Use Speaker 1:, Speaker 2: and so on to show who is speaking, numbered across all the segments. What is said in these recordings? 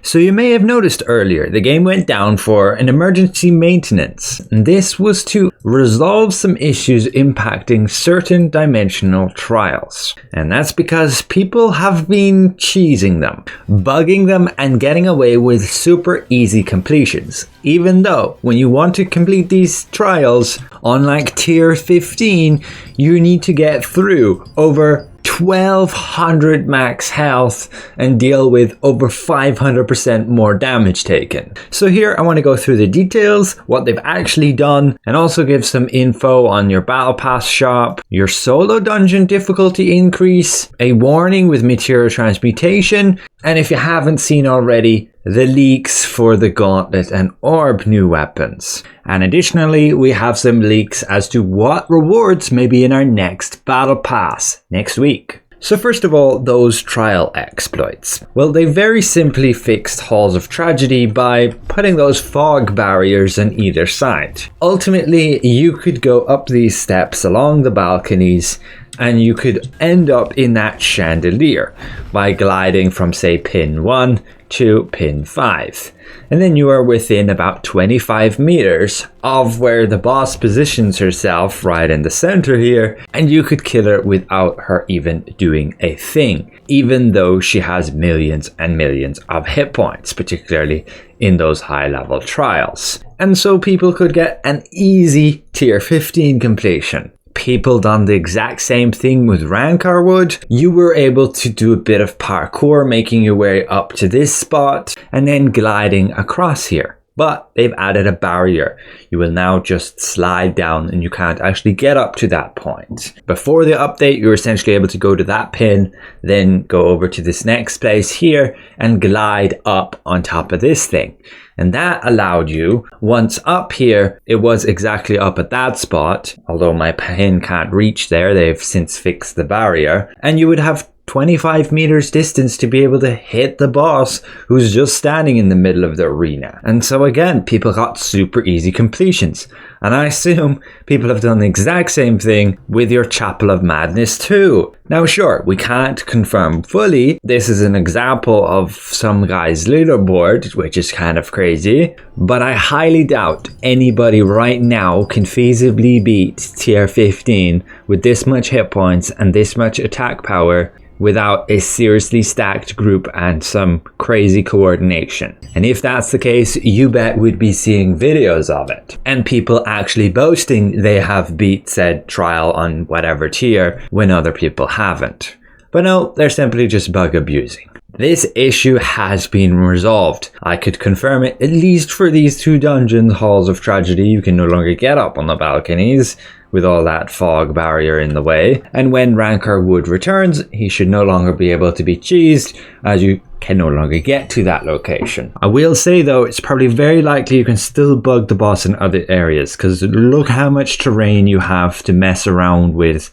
Speaker 1: So you may have noticed earlier, the game went down for an emergency maintenance. And this was to resolve some issues impacting certain dimensional trials. And that's because people have been cheesing them, bugging them, and getting away with super easy completions. Even though when you want to complete these trials on like tier 15, you need to get through over 1200 max health and deal with over 500% more damage taken. So here I want to go through the details, what they've actually done, and also give some info on your battle pass shop, your solo dungeon difficulty increase, a warning with material transmutation, and if you haven't seen already, the leaks for the gauntlet and orb new weapons. And additionally, we have some leaks as to what rewards may be in our next battle pass next week. So first of all, those trial exploits. Well, they very simply fixed Halls of Tragedy by putting those fog barriers on either side. Ultimately, you could go up these steps along the balconies and you could end up in that chandelier by gliding from, say, pin 1 to pin 5. And then you are within about 25 meters of where the boss positions herself, right in the center here, and you could kill her without her even doing a thing, even though she has millions and millions of hit points, particularly in those high level trials. And so people could get an easy tier 15 completion. People done the exact same thing with Rancor Wood. You were able to do a bit of parkour, making your way up to this spot and then gliding across here. But they've added a barrier. You will now just slide down and you can't actually get up to that point. Before the update, you were essentially able to go to that pin, then go over to this next place here and glide up on top of this thing. And that allowed you, once up here, it was exactly up at that spot, although my pin can't reach there, they've since fixed the barrier, and you would have 25 meters distance to be able to hit the boss who's just standing in the middle of the arena. And so again, people got super easy completions. And I assume people have done the exact same thing with your Chapel of Madness too. Now sure, we can't confirm fully. This is an example of some guy's leaderboard, which is kind of crazy. But I highly doubt anybody right now can feasibly beat tier 15 with this much hit points and this much attack power without a seriously stacked group and some crazy coordination. And if that's the case, you bet we'd be seeing videos of it. And people actually boasting they have beat said trial on whatever tier when other people haven't. But no, they're simply just bug abusing. This issue has been resolved. I could confirm it, at least for these two dungeons, Halls of Tragedy. You can no longer get up on the balconies with all that fog barrier in the way. And when Rancor Wood returns, he should no longer be able to be cheesed, as you can no longer get to that location. I will say though, it's probably very likely you can still bug the boss in other areas, because look how much terrain you have to mess around with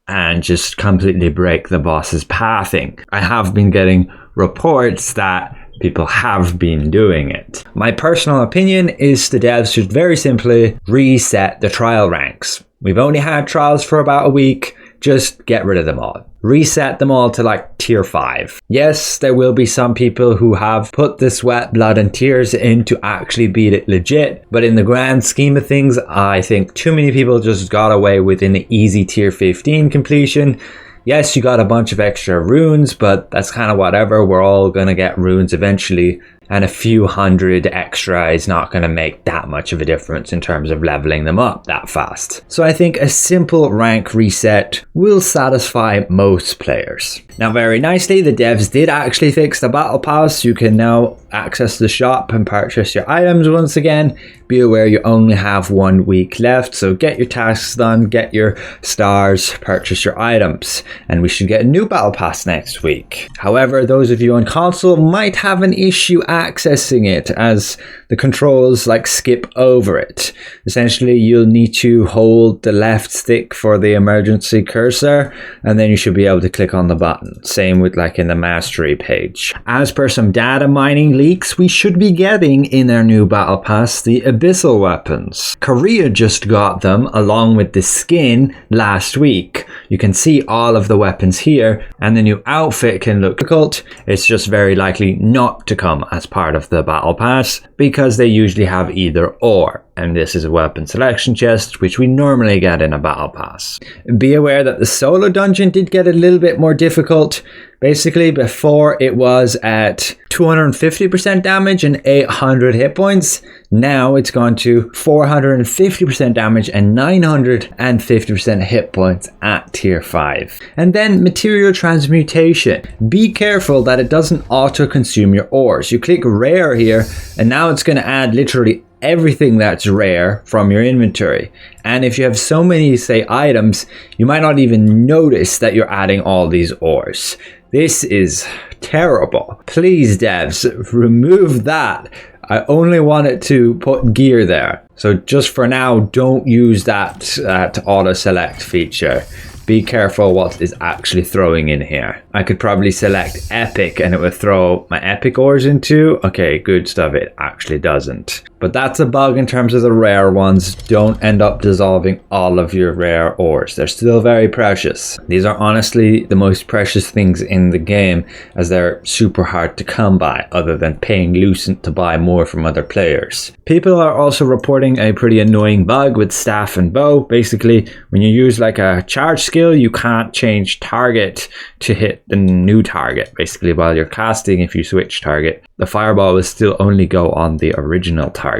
Speaker 1: and just completely break the boss's pathing. I have been getting reports that people have been doing it. My personal opinion is the devs should very simply reset the trial ranks. We've only had trials for about a week. Just get rid of them all. Reset them all to like tier 5. Yes, there will be some people who have put the sweat, blood and tears in to actually beat it legit. But in the grand scheme of things, I think too many people just got away with an easy tier 15 completion. Yes, you got a bunch of extra runes, but that's kind of whatever. We're all going to get runes eventually. And a few hundred extra is not going to make that much of a difference in terms of leveling them up that fast. So I think a simple rank reset will satisfy most players. Now very nicely, the devs did actually fix the battle pass. You can now access the shop and purchase your items once again. Be aware you only have 1 week left, so get your tasks done, get your stars, purchase your items, and we should get a new battle pass next week. However, those of you on console might have an issue accessing it, as the controls like skip over it. Essentially, you'll need to hold the left stick for the emergency cursor, and then you should be able to click on the button. Same with like in the mastery page. As per some data mining leaks, we should be getting in our new battle pass the abyssal weapons. Korea just got them along with the skin last week. you can see all of the weapons here, and the new outfit can look difficult. It's just very likely not to come as part of the battle pass because they usually have either or, and this is a weapon selection chest which we normally get in a battle pass. Be aware that the solo dungeon did get a little bit more difficult. Basically, before it was at 250% damage and 800 hit points. Now it's gone to 450% damage and 950% hit points at tier 5. And then material transmutation. Be careful that it doesn't auto-consume your ores. You click rare here and now it's going to add literally everything that's rare from your inventory. And if you have so many, say, items, you might not even notice that you're adding all these ores. This is terrible. Please, devs, remove that. I only wanted to put gear there. So just for now, don't use that auto select feature. Be careful what is actually throwing in here. I could probably select epic and it would throw my epic ores into. Okay, good stuff. It actually doesn't. But that's a bug in terms of the rare ones. Don't end up dissolving all of your rare ores. They're still very precious. These are honestly the most precious things in the game, as they're super hard to come by other than paying Lucent to buy more from other players. People are also reporting a pretty annoying bug with staff and bow. Basically, when you use like a charge skill, you can't change target to hit the new target. Basically, while you're casting, if you switch target, the fireball will still only go on the original target.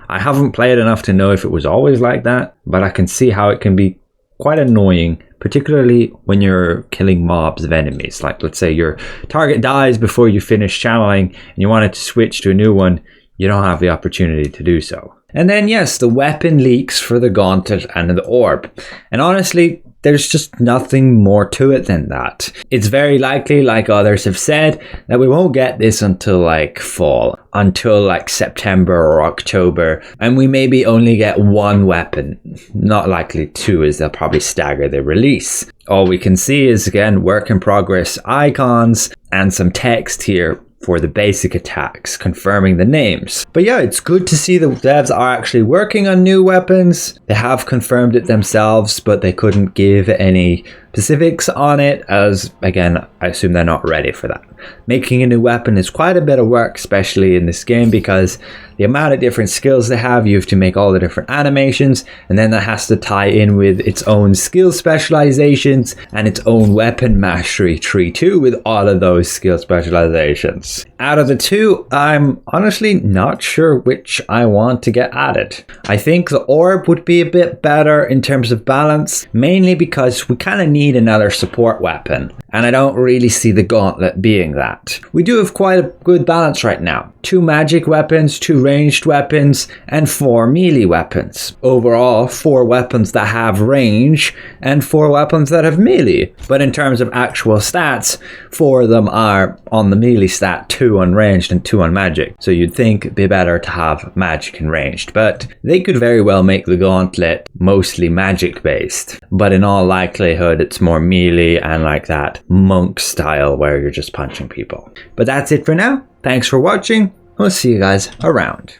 Speaker 1: I haven't played enough to know if it was always like that, but I can see how it can be quite annoying, particularly when you're killing mobs of enemies. Like, let's say your target dies before you finish channeling and you wanted to switch to a new one, you don't have the opportunity to do so. And then yes, the weapon leaks for the gauntlet and the orb. And honestly, there's just nothing more to it than that. It's very likely, like others have said, that we won't get this until like fall, until like September or October, and we maybe only get one weapon, not likely two, as they'll probably stagger the release. All we can see is, again, work in progress icons and some text here for the basic attacks, confirming the names. But yeah, it's good to see the devs are actually working on new weapons. They have confirmed it themselves, but they couldn't give any specifics on it, as again, I assume they're not ready for that. Making a new weapon is quite a bit of work, especially in this game, because the amount of different skills they have, you have to make all the different animations, and then that has to tie in with its own skill specializations and its own weapon mastery tree too, with all of those skill specializations. Out of the two, I'm honestly not sure which I want to get added. I think the orb would be a bit better in terms of balance, mainly because we kind of need another support weapon, and I don't really see the gauntlet being that. We do have quite a good balance right now. 2 magic weapons, 2 ranged weapons, and 4 melee weapons. Overall, 4 weapons that have range and 4 weapons that have melee. But in terms of actual stats, 4 of them are on the melee stat, 2 on ranged and 2 on magic. So you'd think it'd be better to have magic and ranged, but they could very well make the gauntlet mostly magic based. But in all likelihood, it's more melee and like that monk style where you're just punching people. But that's it for now. Thanks for watching. We'll see you guys around.